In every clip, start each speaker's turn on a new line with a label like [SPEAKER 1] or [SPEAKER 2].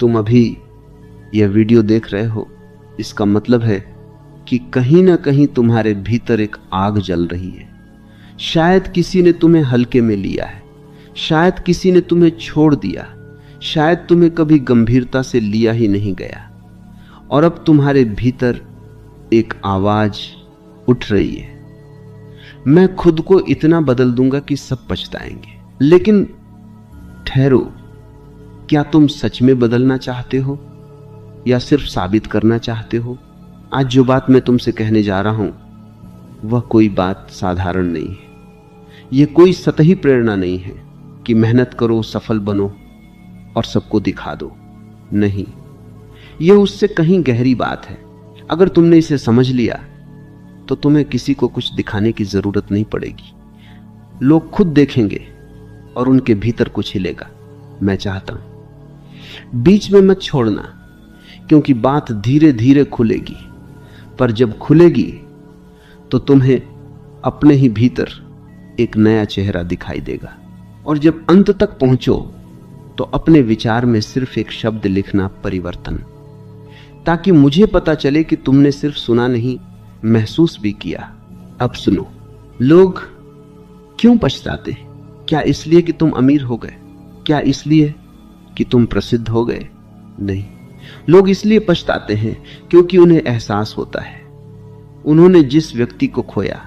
[SPEAKER 1] तुम अभी यह वीडियो देख रहे हो, इसका मतलब है कि कहीं ना कहीं तुम्हारे भीतर एक आग जल रही है। शायद किसी ने तुम्हें हल्के में लिया है, शायद किसी ने तुम्हें छोड़ दिया, शायद तुम्हें कभी गंभीरता से लिया ही नहीं गया, और अब तुम्हारे भीतर एक आवाज उठ रही है, मैं खुद को इतना बदल दूंगा कि सब पछताएंगे। लेकिन ठहरो, क्या तुम सच में बदलना चाहते हो या सिर्फ साबित करना चाहते हो? आज जो बात मैं तुमसे कहने जा रहा हूं वह कोई बात साधारण नहीं है। यह कोई सतही प्रेरणा नहीं है कि मेहनत करो, सफल बनो और सबको दिखा दो। नहीं, यह उससे कहीं गहरी बात है। अगर तुमने इसे समझ लिया तो तुम्हें किसी को कुछ दिखाने की जरूरत नहीं पड़ेगी। लोग खुद देखेंगे और उनके भीतर कुछ हिलेगा। मैं चाहता हूं बीच में मत छोड़ना, क्योंकि बात धीरे धीरे खुलेगी, पर जब खुलेगी तो तुम्हें अपने ही भीतर एक नया चेहरा दिखाई देगा। और जब अंत तक पहुंचो तो अपने विचार में सिर्फ एक शब्द लिखना, परिवर्तन, ताकि मुझे पता चले कि तुमने सिर्फ सुना नहीं, महसूस भी किया। अब सुनो, लोग क्यों पछताते? क्या इसलिए कि तुम अमीर हो गए? क्या इसलिए कि तुम प्रसिद्ध हो गए? नहीं, लोग इसलिए पछताते हैं क्योंकि उन्हें एहसास होता है उन्होंने जिस व्यक्ति को खोया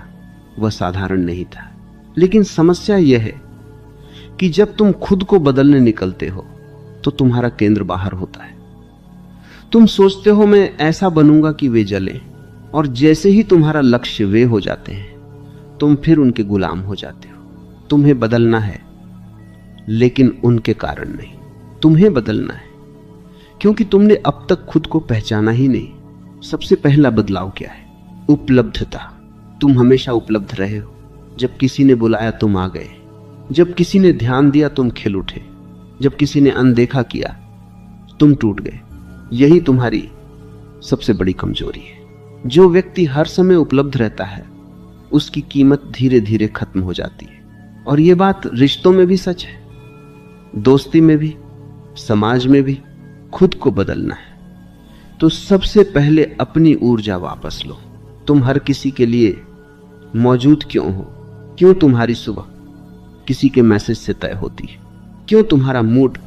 [SPEAKER 1] वह साधारण नहीं था। लेकिन समस्या यह है कि जब तुम खुद को बदलने निकलते हो तो तुम्हारा केंद्र बाहर होता है। तुम सोचते हो मैं ऐसा बनूंगा कि वे जलें, और जैसे ही तुम्हारा लक्ष्य वे हो जाते हैं तुम फिर उनके गुलाम हो जाते हो। तुम्हें बदलना है, लेकिन उनके कारण नहीं। तुम्हें बदलना है क्योंकि तुमने अब तक खुद को पहचाना ही नहीं। सबसे पहला बदलाव क्या है? उपलब्धता। तुम हमेशा उपलब्ध रहे हो। जब किसी ने बुलाया तुम आ गए, जब किसी ने ध्यान दिया तुम खिल उठे, जब किसी ने अनदेखा किया तुम टूट गए। यही तुम्हारी सबसे बड़ी कमजोरी है। जो व्यक्ति हर समय उपलब्ध रहता है उसकी कीमत धीरे धीरे खत्म हो जाती है। और यह बात रिश्तों में भी सच है, दोस्ती में भी, समाज में भी। खुद को बदलना है तो सबसे पहले अपनी ऊर्जा वापस लो। तुम हर किसी के लिए मौजूद क्यों हो? क्यों तुम्हारी सुबह किसी के मैसेज से तय होती है? क्यों तुम्हारा मूड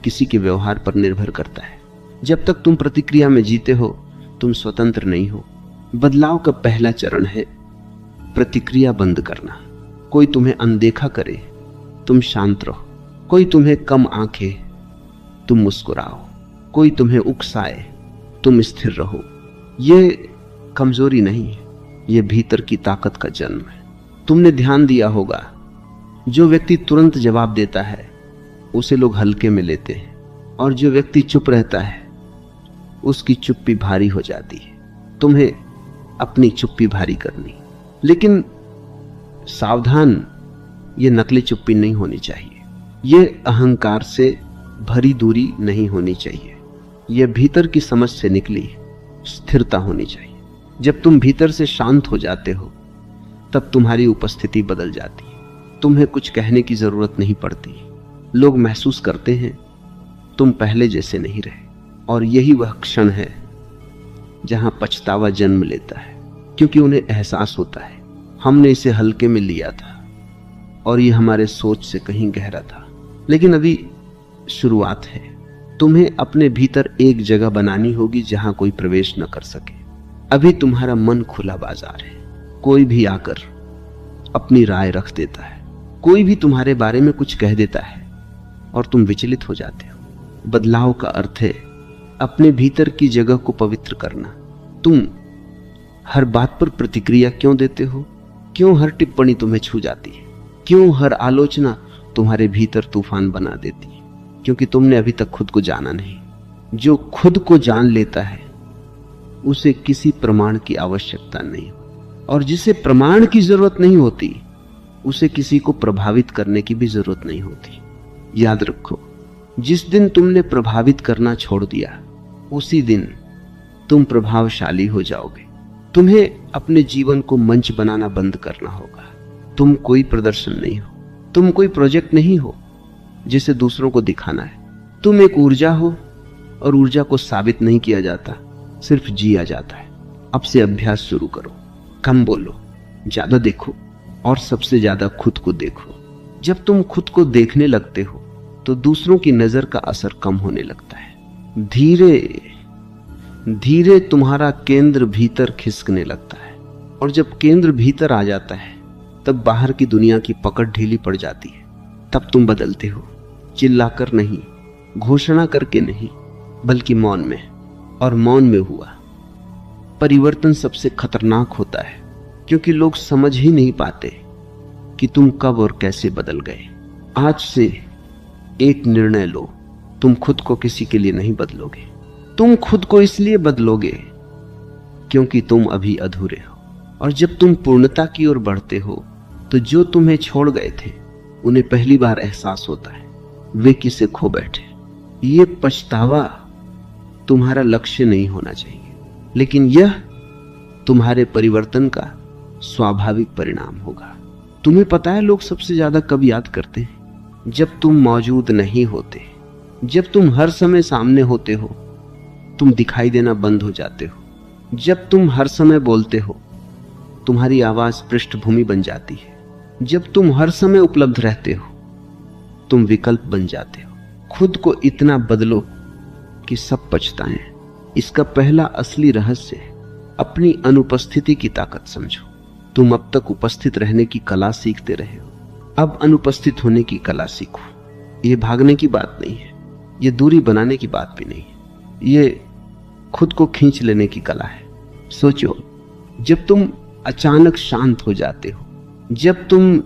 [SPEAKER 1] किसी के व्यवहार पर निर्भर करता है? जब तक तुम प्रतिक्रिया में जीते हो तुम स्वतंत्र नहीं हो। बदलाव का पहला चरण है प्रतिक्रिया बंद करना। कोई तुम्हें अनदेखा करे तुम शांत रहो, कोई तुम्हें कम आंके तुम मुस्कुराओ, कोई तुम्हें उकसाए तुम स्थिर रहो। यह कमजोरी नहीं है, यह भीतर की ताकत का जन्म है। तुमने ध्यान दिया होगा, जो व्यक्ति तुरंत जवाब देता है उसे लोग हल्के में लेते हैं, और जो व्यक्ति चुप रहता है उसकी चुप्पी भारी हो जाती है। तुम्हें अपनी चुप्पी भारी करनी, लेकिन सावधान, ये नकली चुप्पी नहीं होनी चाहिए। ये अहंकार से भरी दूरी नहीं होनी चाहिए। यह भीतर की समझ से निकली स्थिरता होनी चाहिए। जब तुम भीतर से शांत हो जाते हो तब तुम्हारी उपस्थिति बदल जाती है। तुम्हें कुछ कहने की जरूरत नहीं पड़ती। लोग महसूस करते हैं तुम पहले जैसे नहीं रहे। और यही वह क्षण है जहां पछतावा जन्म लेता है, क्योंकि उन्हें एहसास होता है हमने इसे हल्के में लिया था और यह हमारे सोच से कहीं गहरा था। लेकिन अभी शुरुआत है। तुम्हें अपने भीतर एक जगह बनानी होगी जहां कोई प्रवेश न कर सके। अभी तुम्हारा मन खुला बाजार है। कोई भी आकर अपनी राय रख देता है, कोई भी तुम्हारे बारे में कुछ कह देता है और तुम विचलित हो जाते हो। बदलाव का अर्थ है अपने भीतर की जगह को पवित्र करना। तुम हर बात पर प्रतिक्रिया क्यों देते हो? क्यों हर टिप्पणी तुम्हें छू जाती है? क्यों हर आलोचना तुम्हारे भीतर तूफान बना देती है? क्योंकि तुमने अभी तक खुद को जाना नहीं। जो खुद को जान लेता है उसे किसी प्रमाण की आवश्यकता नहीं, और जिसे प्रमाण की जरूरत नहीं होती उसे किसी को प्रभावित करने की भी जरूरत नहीं होती। याद रखो, जिस दिन तुमने प्रभावित करना छोड़ दिया उसी दिन तुम प्रभावशाली हो जाओगे। तुम्हें अपने जीवन को मंच बनाना बंद करना होगा। तुम कोई प्रदर्शन नहीं हो, तुम कोई प्रोजेक्ट नहीं हो जिसे दूसरों को दिखाना है। तुम एक ऊर्जा हो और ऊर्जा को साबित नहीं किया जाता, सिर्फ जिया जाता है। अब से अभ्यास शुरू करो, कम बोलो, ज्यादा देखो और सबसे ज्यादा खुद को देखो। जब तुम खुद को देखने लगते हो तो दूसरों की नजर का असर कम होने लगता है। धीरे धीरे तुम्हारा केंद्र भीतर खिसकने लगता है, और जब केंद्र भीतर आ जाता है तब बाहर की दुनिया की पकड़ ढीली पड़ जाती है। तब तुम बदलते हो, चिल्लाकर नहीं, घोषणा करके नहीं, बल्कि मौन में। और मौन में हुआ परिवर्तन सबसे खतरनाक होता है, क्योंकि लोग समझ ही नहीं पाते कि तुम कब और कैसे बदल गए। आज से एक निर्णय लो, तुम खुद को किसी के लिए नहीं बदलोगे। तुम खुद को इसलिए बदलोगे क्योंकि तुम अभी अधूरे हो, और जब तुम पूर्णता की ओर बढ़ते हो तो जो तुम्हें छोड़ गए थे उन्हें पहली बार एहसास होता है वे किसे खो बैठे। ये पछतावा तुम्हारा लक्ष्य नहीं होना चाहिए, लेकिन यह तुम्हारे परिवर्तन का स्वाभाविक परिणाम होगा। तुम्हें पता है लोग सबसे ज्यादा कब याद करते हैं? जब तुम मौजूद नहीं होते। जब तुम हर समय सामने होते हो तुम दिखाई देना बंद हो जाते हो। जब तुम हर समय बोलते हो तुम्हारी आवाज पृष्ठभूमि बन जाती है। जब तुम हर समय उपलब्ध रहते हो तुम विकल्प बन जाते हो। खुद को इतना बदलो कि सब पछताएं। इसका पहला असली रहस्य है अपनी अनुपस्थिति की ताकत समझो। तुम अब तक उपस्थित रहने की कला सीखते रहे हो, अब अनुपस्थित होने की कला सीखो। ये भागने की बात नहीं है, ये दूरी बनाने की बात भी नहीं है, ये खुद को खींच लेने की कला है। सोचो, जब तुम अचानक शांत हो जाते हो, जब तुम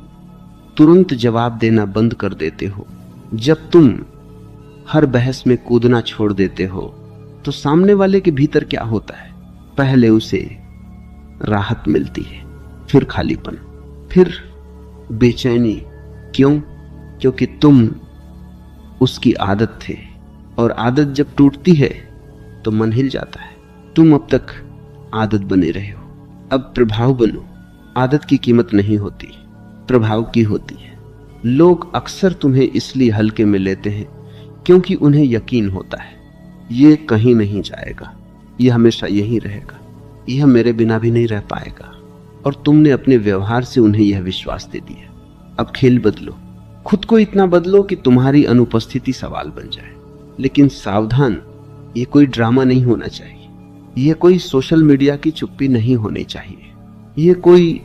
[SPEAKER 1] तुरंत जवाब देना बंद कर देते हो, जब तुम हर बहस में कूदना छोड़ देते हो, तो सामने वाले के भीतर क्या होता है? पहले उसे राहत मिलती है, फिर खालीपन, फिर बेचैनी। क्यों? क्योंकि तुम उसकी आदत थे, और आदत जब टूटती है तो मन हिल जाता है। तुम अब तक आदत बने रहे हो, अब प्रभाव बनो। आदत की कीमत नहीं होती, प्रभाव की होती है। लोग अक्सर तुम्हें इसलिए हल्के में लेते हैं क्योंकि उन्हें यकीन होता है ये कहीं नहीं जाएगा, ये हमेशा यहीं रहेगा, यह मेरे बिना भी नहीं रह पाएगा। और तुमने अपने व्यवहार से उन्हें यह विश्वास दे दिया। अब खेल बदलो, खुद को इतना बदलो कि तुम्हारी अनुपस्थिति सवाल बन जाए। लेकिन सावधान, ये कोई ड्रामा नहीं होना चाहिए, ये कोई सोशल मीडिया की चुप्पी नहीं होनी चाहिए, ये कोई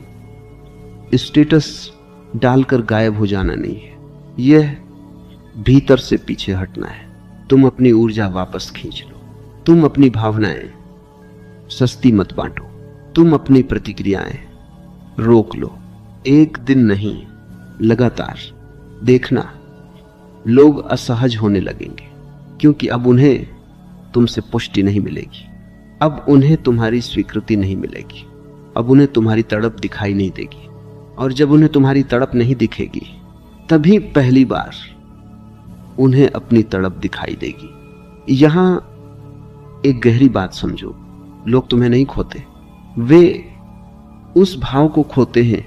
[SPEAKER 1] स्टेटस डालकर गायब हो जाना नहीं है। यह भीतर से पीछे हटना है। तुम अपनी ऊर्जा वापस खींच लो, तुम अपनी भावनाएं सस्ती मत बांटो, तुम अपनी प्रतिक्रियाएं रोक लो। एक दिन नहीं, लगातार। देखना, लोग असहज होने लगेंगे क्योंकि अब उन्हें तुमसे पुष्टि नहीं मिलेगी, अब उन्हें तुम्हारी स्वीकृति नहीं मिलेगी, अब उन्हें तुम्हारी तड़प दिखाई नहीं देगी। और जब उन्हें तुम्हारी तड़प नहीं दिखेगी तभी पहली बार उन्हें अपनी तड़प दिखाई देगी। यहां एक गहरी बात समझो, लोग तुम्हें नहीं खोते, वे उस भाव को खोते हैं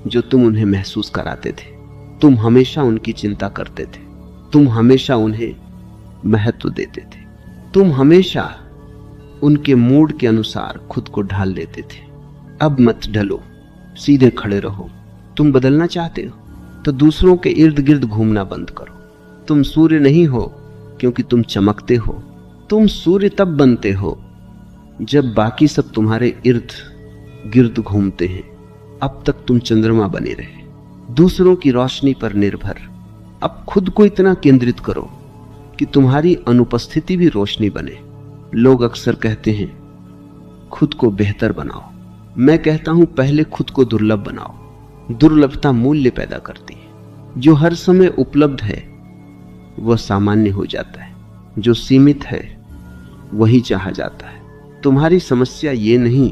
[SPEAKER 1] जो तुम उन्हें महसूस कराते थे। तुम हमेशा उनकी चिंता करते थे, तुम हमेशा उन्हें महत्व देते थे, तुम हमेशा उनके मूड के अनुसार खुद को ढाल लेते थे। अब मत ढलो, सीधे खड़े रहो। तुम बदलना चाहते हो तो दूसरों के इर्द गिर्द घूमना बंद करो। तुम सूर्य नहीं हो क्योंकि तुम चमकते हो, तुम सूर्य तब बनते हो जब बाकी सब तुम्हारे इर्द गिर्द घूमते हैं। अब तक तुम चंद्रमा बने रहे, दूसरों की रोशनी पर निर्भर। अब खुद को इतना केंद्रित करो कि तुम्हारी अनुपस्थिति भी रोशनी बने। लोग अक्सर कहते हैं खुद को बेहतर बनाओ, मैं कहता हूं पहले खुद को दुर्लभ बनाओ। दुर्लभता मूल्य पैदा करती है। जो हर समय उपलब्ध है वह सामान्य हो जाता है, जो सीमित है वही चाहा जाता है। तुम्हारी समस्या ये नहीं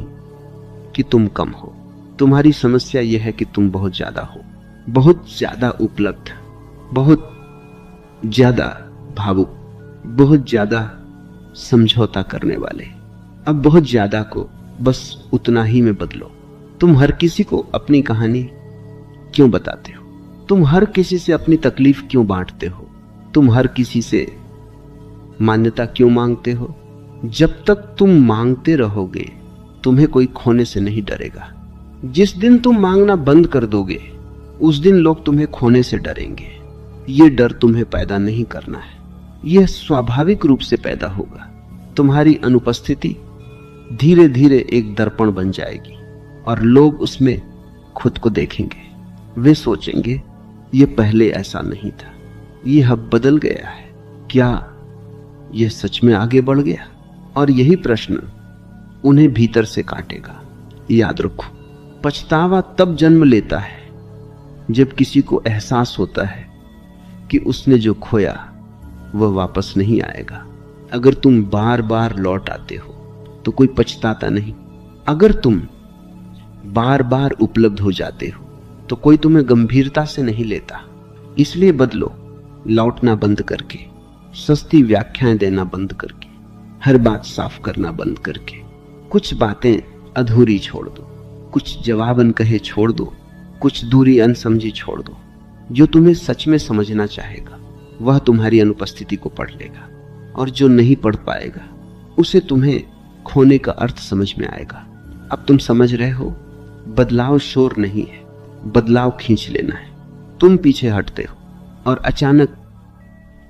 [SPEAKER 1] कि तुम कम हो, तुम्हारी समस्या यह है कि तुम बहुत ज्यादा हो, बहुत ज्यादा उपलब्ध, बहुत ज्यादा भावुक, बहुत ज्यादा समझौता करने वाले। अब बहुत ज्यादा को बस उतना ही में बदलो। तुम हर किसी को अपनी कहानी क्यों बताते हो? तुम हर किसी से अपनी तकलीफ क्यों बांटते हो? तुम हर किसी से मान्यता क्यों मांगते हो? जब तक तुम मांगते रहोगे तुम्हें कोई खोने से नहीं डरेगा। जिस दिन तुम मांगना बंद कर दोगे उस दिन लोग तुम्हें खोने से डरेंगे। ये डर तुम्हें पैदा नहीं करना है, यह स्वाभाविक रूप से पैदा होगा। तुम्हारी अनुपस्थिति धीरे धीरे एक दर्पण बन जाएगी और लोग उसमें खुद को देखेंगे। वे सोचेंगे ये पहले ऐसा नहीं था, यह अब बदल गया है, क्या यह सच में आगे बढ़ गया? और यही प्रश्न उन्हें भीतर से काटेगा। याद रखो, पछतावा तब जन्म लेता है जब किसी को एहसास होता है कि उसने जो खोया वह वापस नहीं आएगा। अगर तुम बार बार लौट आते हो तो कोई पछताता नहीं। अगर तुम बार बार उपलब्ध हो जाते हो तो कोई तुम्हें गंभीरता से नहीं लेता। इसलिए बदलो, लौटना बंद करके, सस्ती व्याख्याएं देना बंद करके, हर बात साफ करना बंद करके, कुछ बातें अधूरी छोड़ दो, कुछ जवाब अनकहे छोड़ दो, कुछ दूरी अनसमझी छोड़ दो। जो तुम्हें सच में समझना चाहेगा वह तुम्हारी अनुपस्थिति को पढ़ लेगा, और जो नहीं पढ़ पाएगा उसे तुम्हें खोने का अर्थ समझ में आएगा। अब तुम समझ रहे हो, बदलाव शोर नहीं है, बदलाव खींच लेना है। तुम पीछे हटते हो और अचानक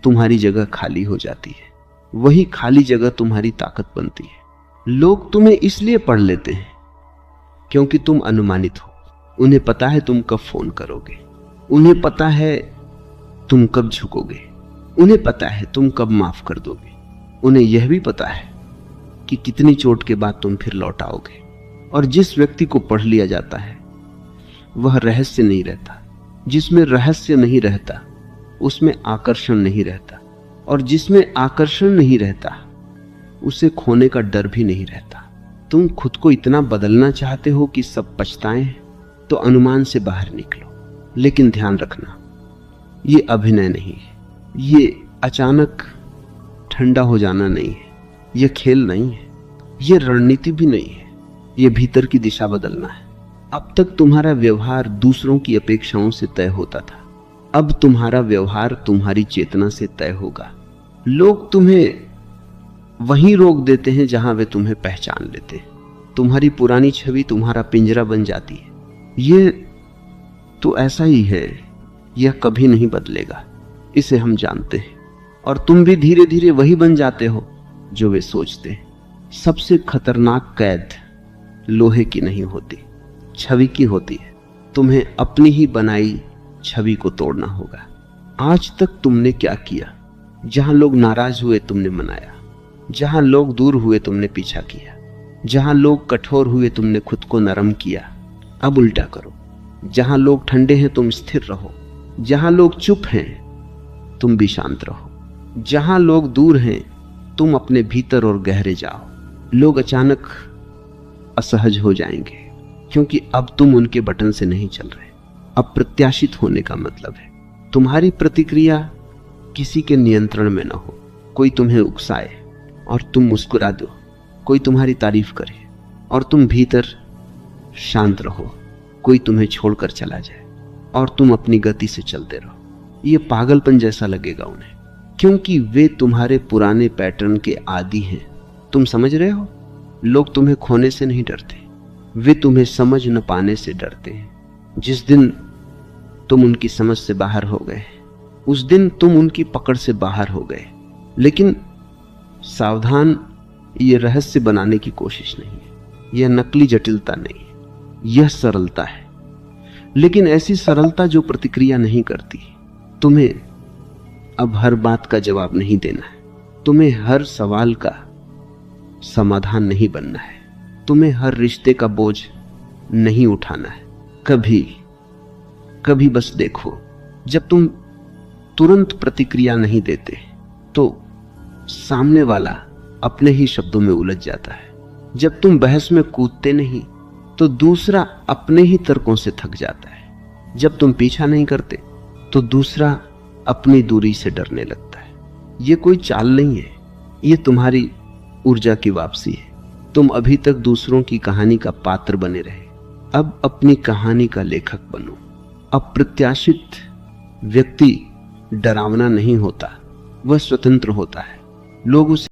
[SPEAKER 1] तुम्हारी जगह खाली हो जाती है। वही खाली जगह तुम्हारी ताकत बनती है। लोग तुम्हें इसलिए पढ़ लेते हैं क्योंकि तुम अनुमानित हो। उन्हें पता है तुम कब फोन करोगे, उन्हें पता है तुम कब झुकोगे, उन्हें पता है तुम कब माफ कर दोगे, उन्हें यह भी पता है कि कितनी चोट के बाद तुम फिर लौट आओगे। और जिस व्यक्ति को पढ़ लिया जाता है वह रहस्य नहीं रहता। जिसमें रहस्य नहीं रहता उसमें आकर्षण नहीं रहता, और जिसमें आकर्षण नहीं रहता उसे खोने का डर भी नहीं रहता। तुम खुद को इतना बदलना चाहते हो कि सब पछताएं, तो अनुमान से बाहर निकलो। लेकिन ध्यान रखना, ये अभिनय नहीं है, ये अचानक ठंडा हो जाना नहीं है, ये खेल नहीं है, ये रणनीति भी नहीं है, ये भीतर की दिशा बदलना है। अब तक तुम्हारा व्यवहार दूसरों की अपेक्षाओं से तय होता था, अब तुम्हारा व्यवहार तुम्हारी चेतना से तय होगा। लोग तुम्हें वहीं रोक देते हैं जहां वे तुम्हें पहचान लेते हैं। तुम्हारी पुरानी छवि तुम्हारा पिंजरा बन जाती है। ये तो ऐसा ही है, यह कभी नहीं बदलेगा, इसे हम जानते हैं। और तुम भी धीरे धीरे वही बन जाते हो जो वे सोचते हैं। सबसे खतरनाक कैद लोहे की नहीं होती, छवि की होती है। तुम्हें अपनी ही बनाई छवि को तोड़ना होगा। आज तक तुमने क्या किया? जहां लोग नाराज हुए तुमने मनाया, जहां लोग दूर हुए तुमने पीछा किया, जहां लोग कठोर हुए तुमने खुद को नरम किया। अब उल्टा करो, जहां लोग ठंडे हैं तुम स्थिर रहो, जहां लोग चुप हैं तुम भी शांत रहो, जहां लोग दूर हैं तुम अपने भीतर और गहरे जाओ। लोग अचानक असहज हो जाएंगे क्योंकि अब तुम उनके बटन से नहीं चल रहे। अप्रत्याशित होने का मतलब है तुम्हारी प्रतिक्रिया किसी के नियंत्रण में न हो। कोई तुम्हें उकसाए और तुम मुस्कुरा दो, कोई तुम्हारी तारीफ करे और तुम भीतर शांत रहो, कोई तुम्हें छोड़कर चला जाए और तुम अपनी गति से चलते रहो। ये पागलपन जैसा लगेगा उन्हें, क्योंकि वे तुम्हारे पुराने पैटर्न के आदी हैं। तुम समझ रहे हो? लोग तुम्हें खोने से नहीं डरते, वे तुम्हें समझ न पाने से डरते हैं। जिस दिन तुम उनकी समझ से बाहर हो गए उस दिन तुम उनकी पकड़ से बाहर हो गए। लेकिन सावधान, ये रहस्य बनाने की कोशिश नहीं है, यह नकली जटिलता नहीं है, यह सरलता है। लेकिन ऐसी सरलता जो प्रतिक्रिया नहीं करती। तुम्हें अब हर बात का जवाब नहीं देना है, तुम्हें हर सवाल का समाधान नहीं बनना है, तुम्हें हर रिश्ते का बोझ नहीं उठाना है। कभी कभी बस देखो, जब तुम तुरंत प्रतिक्रिया नहीं देते तो सामने वाला अपने ही शब्दों में उलझ जाता है। जब तुम बहस में कूदते नहीं तो दूसरा अपने ही तर्कों से थक जाता है। जब तुम पीछा नहीं करते तो दूसरा अपनी दूरी से डरने लगता है। ये कोई चाल नहीं है, ये तुम्हारी ऊर्जा की वापसी है। तुम अभी तक दूसरों की कहानी का पात्र बने रहे, अब अपनी कहानी का लेखक बनो। अप्रत्याशित व्यक्ति डरावना नहीं होता, वह स्वतंत्र होता है। लोग उसे